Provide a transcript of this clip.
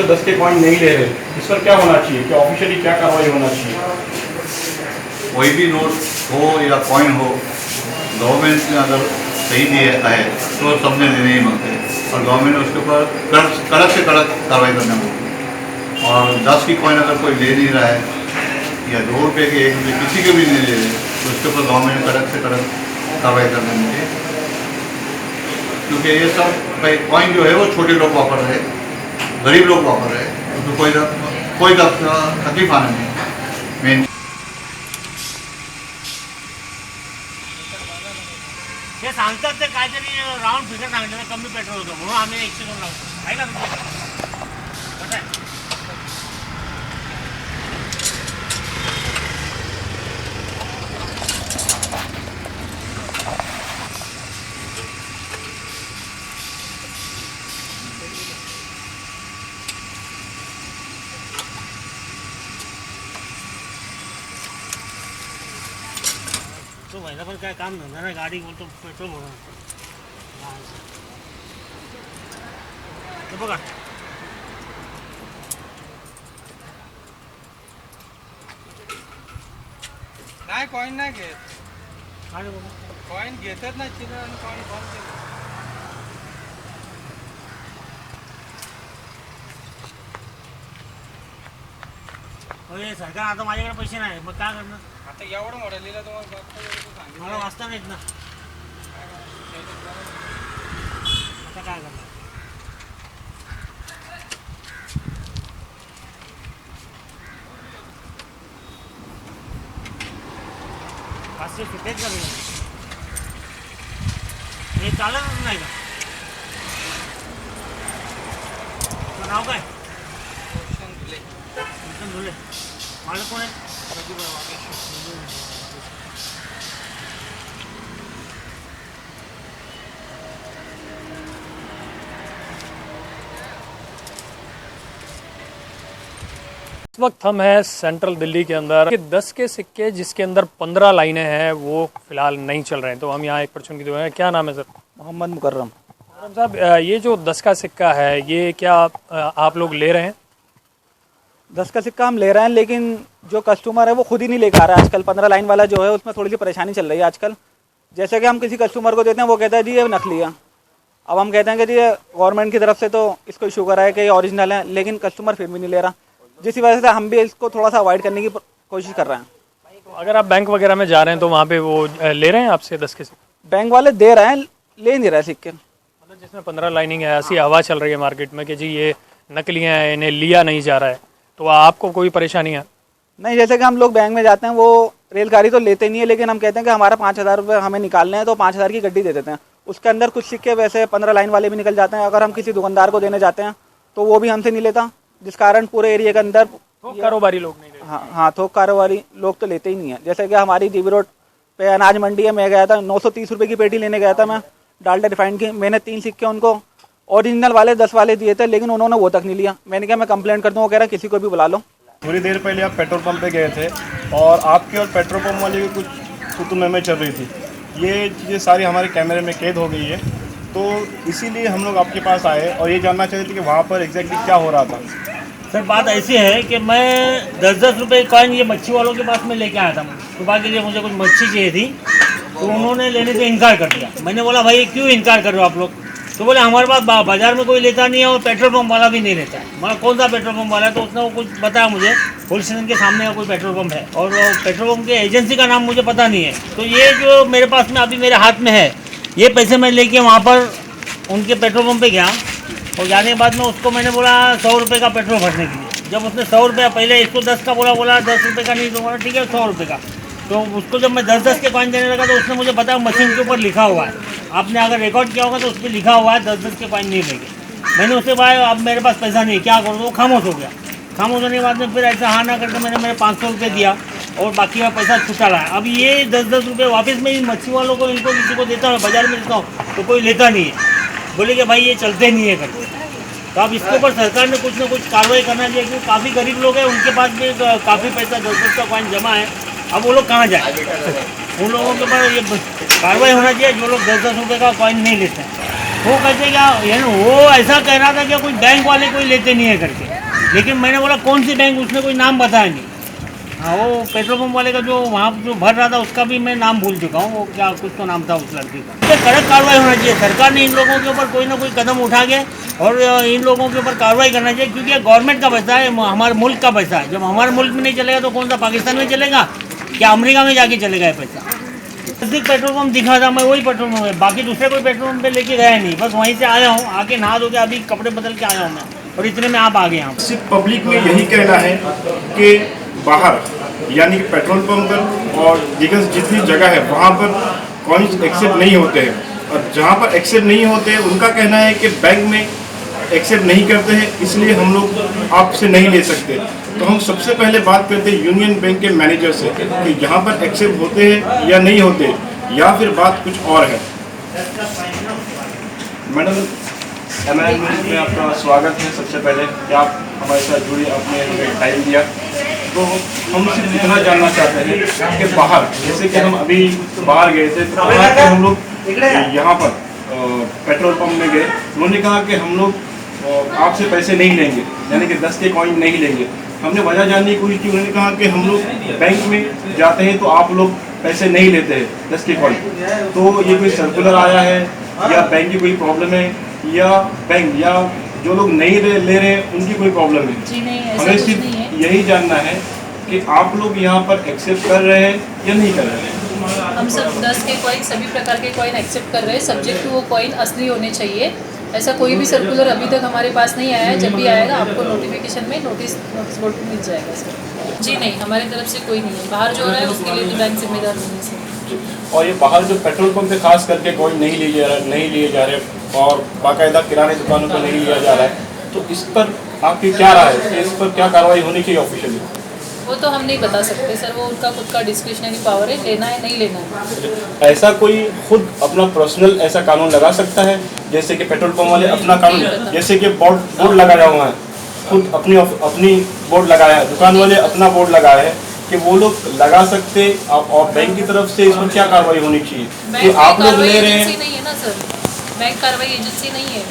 जो 10 के कॉइन नहीं ले रहे, इस पर क्या होना चाहिए? क्या ऑफिशियली क्या कार्रवाई होना चाहिए? कोई भी नोट हो या कॉइन हो, गवर्नमेंट ने अगर सही दिया है तो सबने देने ही बनते हैं और गवर्नमेंट ने उसके ऊपर कड़क से कड़क कार्रवाई करना होगी। और 10 की कॉइन अगर कोई ले नहीं रहा है या 2 रुपये के 1 रुपये किसी के भी नहीं ले रहे तो उसके ऊपर गवर्नमेंट ने कड़क से कड़क कार्रवाई करना चाहिए, क्योंकि ये सब भाई कॉइन जो है वो छोटे लोग वापर रहे, गरीब लोग वापर रहे, उसमें कोई तकलीफ आना नहीं मेन। हे सांगतात ते काहीतरी राऊंड फिगर सांगितलं कमी पेट्रोल होतं म्हणून आम्ही 102 लावतो. आहे ना कसं आहे? तो महिला पण काय काम धंदा नाही, गाडी बोलतो पेट्रोल भरून हे बघा. नाही कॉइन नाही घेत, काय बघा कॉइन घेतच नाही चिल्लर आणि कॉइन बंद केलं. अरे सरकार आता माझ्याकडे पैसे नाही, मग काय करणार? आता एवढं मोठं लिहिलं तुम्हाला बघता सांगितलं मला वाचता नाहीत ना, आता काय करणार? पाचशे सुटेच का तुला? हे चालतच नाही का? तुझं नाव काय? भूषण धुले. मालक कोण आहे? इस वक्त हम हैं सेंट्रल दिल्ली के अंदर। 10 के सिक्के जिसके अंदर 15 लाइनें हैं वो फिलहाल नहीं चल रहे हैं, तो हम यहाँ एक पर्सन की दुआ है। क्या नाम है सर? मोहम्मद मुकर्रम। मुकर्रम साहब, ये जो 10 का सिक्का है ये क्या आप लोग ले रहे हैं? 10 का सिक्का हम ले रहे हैं, लेकिन जो कस्टमर है वो खुद ही नहीं लेकर आ रहा है। आजकल 15 लाइन वाला जो है उसमें थोड़ी सी परेशानी चल रही है आजकल। जैसे कि हम किसी कस्टमर को देते हैं, वो कहता है जी ये नकली है। अब हम कहते हैं कि जी गवर्नमेंट की तरफ से तो इसको इशू करा है कि ये ओरिजिनल है, लेकिन कस्टमर फिर भी नहीं ले रहा, जिसकी वजह से हम भी इसको थोड़ा सा अवॉइड करने की कोशिश कर रहे हैं। तो अगर आप बैंक वगैरह में जा रहे हैं तो वहाँ पे वो ले रहे हैं आपसे 10 के सिक्के? बैंक वाले दे रहे हैं, ले नहीं रहे सिक्के। मतलब जिसमें 15 लाइनिंग है, ऐसी हवा चल रही है मार्केट में कि जी ये नकली हैं, इन्हें लिया नहीं जा रहा है, तो आपको कोई परेशानी है? नहीं, जैसे कि हम लोग बैंक में जाते हैं, वो रेलगाड़ी तो लेते नहीं है, लेकिन हम कहते हैं कि हमारा 5,000 रुपये हमें निकालने हैं, तो 5,000 की गड्डी दे देते हैं। उसके अंदर कुछ सिक्के वैसे 15 लाइन वाले भी निकल जाते हैं। अगर हम किसी दुकानदार को देने जाते हैं तो वो भी हमसे नहीं लेता, जिस कारण पूरे एरिया के अंदर थोक कारोबारी लोग नहीं लेते। हाँ, थोक कारोबारी लोग तो लेते ही नहीं है। जैसे कि हमारी जीबी रोड पे अनाज मंडी है, मैं गया था 930 रुपये की पेटी लेने गया था मैं, डालडा रिफाइंड की। मैंने 3 सिक्के उनको ओरिजिनल वाले 10 वाले दिए थे, लेकिन उन्होंने वो तक नहीं लिया। मैंने कहा मैं कंप्लेंट कर दूँ, वो कह रहा किसी को भी बुला लो। थोड़ी देर पहले आप पेट्रोल पंप पे गए थे और आपकी और पेट्रोल पंप वाले की कुछ सुतुम चल रही थी। ये चीज़ें सारी हमारे कैमरे में कैद हो गई है, तो इसीलिए हम लोग आपके पास आए और ये जानना चाहते थे कि वहाँ पर एग्जैक्टली क्या हो रहा था। सर बात ऐसी है कि मैं 10-10 रुपये कॉइन ये मच्छी वालों के पास में लेके आया था। सुबह के लिए मुझे कुछ मच्छी चाहिए थी, तो उन्होंने लेने से इनकार कर दिया। मैंने बोला भाई क्यों इनकार कर रहे हो आप लोग? तो बोले हमारे पास बाजार में कोई लेता नहीं है और पेट्रोल पंप वाला भी नहीं लेता है। मतलब कौन सा पेट्रोल पंप वाला है? तो उसने वो कुछ बताया मुझे, पुलिस स्टेशन के सामने का कोई पेट्रोल पंप है, और वो पेट्रोल पंप के एजेंसी का नाम मुझे पता नहीं है। तो ये जो मेरे पास में अभी मेरे हाथ में है, ये पैसे मैं लेके वहाँ पर उनके पेट्रोल पंप पे गया, और जाने के बाद में उसको मैंने बोला 100 रुपये का पेट्रोल भरने के लिए। जब उसने 100 रुपया, पहले 110 का बोला 10 रुपये का नहीं, तो बोला ठीक है 100 रुपये का। तो उसको जब मैं 10-10 के कॉइन देने लगा तो उसने मुझे बताया मशीन के ऊपर लिखा हुआ है, आपने अगर रिकॉर्ड किया होगा तो उस पर लिखा हुआ है 10-10 के कॉइन नहीं लेंगे। मैंने उससे बोला अब मेरे पास पैसा नहीं, क्या करूँ? वो खामोश हो गया। खामोश होने के बाद में फिर ऐसा हाँ ना करके मैंने मेरे 500 रुपये दिया और बाकी का पैसा छुटा रहा है। अब ये 10-10 रुपये वापस मैं इन मच्छी वालों को, इनको किसी को देता हूँ, बाजार में देता हूँ, तो कोई लेता नहीं है। बोले कि भाई ये चलते नहीं है करके। तो अब इसके ऊपर सरकार ने कुछ ना कुछ कार्रवाई करना चाहिए, क्योंकि काफ़ी गरीब लोग हैं, उनके पास भी काफ़ी पैसा 10-10 का कॉइन जमा है। अब वो लोग कहाँ जाए? उन लोगों के पास ये कार्रवाई होना चाहिए जो लोग 10-10 रुपये का कॉइन नहीं लेते हैं। वो कहते क्या, यानी वो ऐसा कह रहा था कि कोई बैंक वाले कोई लेते नहीं है करके। लेकिन मैंने बोला कौन सी बैंक, उसने कोई नाम बताया नहीं। हाँ, वो पेट्रोल पंप वाले का जो वहाँ जो भर रहा था उसका भी मैं नाम भूल चुका हूँ, वो क्या कुछ तो नाम था उस लड़के का। ये कड़क कार्रवाई होना चाहिए, सरकार ने इन लोगों के ऊपर कोई ना कोई कदम उठा के और इन लोगों के ऊपर कार्रवाई करना चाहिए, क्योंकि ये गवर्नमेंट का पैसा है, हमारे मुल्क का पैसा है। जब हमारे मुल्क में नहीं चलेगा तो कौन सा पाकिस्तान में चलेगा, क्या अमेरिका में जाके चलेगा ये पैसा। नजदीक पेट्रोल पंप दिखा था, मैं वही पेट्रोल पंप है, बाकी दूसरे कोई पेट्रोल पंप पे लेके गया नहीं, बस वहीं से आया हूँ, आके नहा धो के अभी कपड़े बदल के आया हूँ मैं, और इतने में आप आ गए यहाँ। सिर्फ पब्लिक में यही कहना है कि बाहर यानी कि पेट्रोल पंप पर और दीगर जितनी जगह है वहाँ पर कॉइन्स एक्सेप्ट नहीं होते हैं, और जहाँ पर एक्सेप्ट नहीं होते हैं उनका कहना है कि बैंक में एक्सेप्ट नहीं करते हैं, इसलिए हम लोग आपसे नहीं ले सकते। तो हम सबसे पहले बात करते हैं यूनियन बैंक के मैनेजर से कि यहाँ पर एक्सेप्ट होते हैं या नहीं होते, या फिर बात कुछ और है। मैडम, MNN न्यूज़ में आपका स्वागत है। सबसे पहले कि आप हमारे साथ जुड़े, आपने हमें टाइम दिया। तो हम सिर्फ इतना जानना चाहते हैं कि बाहर, जैसे कि हम अभी बाहर गए थे, तो वहाँ पे हम लोग यहाँ पर पेट्रोल पंप में गए, उन्होंने कहा कि हम लोग आपसे पैसे नहीं लेंगे, यानी कि 10 के कॉइन नहीं लेंगे। हमने वजह जानने की कोशिश की, उन्होंने कहा कि हम लोग बैंक में जाते हैं तो आप लोग पैसे नहीं लेते हैं 10 के कॉइन। तो ये कोई सर्कुलर आया है या बैंक की कोई प्रॉब्लम है, या बैंक या जो लोग नहीं ले रहे हैं उनकी कोई प्रॉब्लम है? जी नहीं, ऐसा हमें कुछ सिर्फ नहीं है। यही जानना है कि आप लोग यहाँ पर एक्सेप्ट कर रहे हैं या नहीं कर रहे हैं। हम सब 10 के कॉइन, सभी प्रकार के कॉइन एक्सेप्ट कर रहे हैं, सब्जेक्ट टू वो कॉइन असली होने चाहिए। ऐसा कोई भी सर्कुलर अभी तक हमारे पास नहीं आया है, जब भी आएगा आपको नोटिफिकेशन में नोटिस बोर्ड पर मिल जाएगा सर। जी नहीं, हमारी तरफ से कोई नहीं है, बाहर जो हो रहा है उसके लिए तो बैंक जिम्मेदार नहीं है सर। और ये बाहर जो पेट्रोल पंप पे खास करके कॉइन नहीं लिए जा रहे और बाकायदा किराने दुकानों पर नहीं लिया जा रहा है, तो इस पर आपकी क्या राय है कि इस पर क्या कार्रवाई होनी चाहिए ऑफिशियली? वो तो हम नहीं बता सकते सर, वो उनका खुद का डिस्क्रिशनरी पावर है, लेना है नहीं लेना है। ऐसा कोई खुद अपना पर्सनल ऐसा कानून लगा सकता है, जैसे कि पेट्रोल पंप वाले अपना कानून, जैसे कि बोर्ड लगाया हुआ है, खुद अपनी बोर्ड लगाया है, दुकान वाले अपना बोर्ड लगाया है, कि वो लोग लगा सकते, और बैंक की तरफ से इसमें क्या कार्रवाई होनी चाहिए कि आप लोग ले रहे हैं? नहीं है ना सर, बैंक कार्रवाई एजेंसी नहीं है।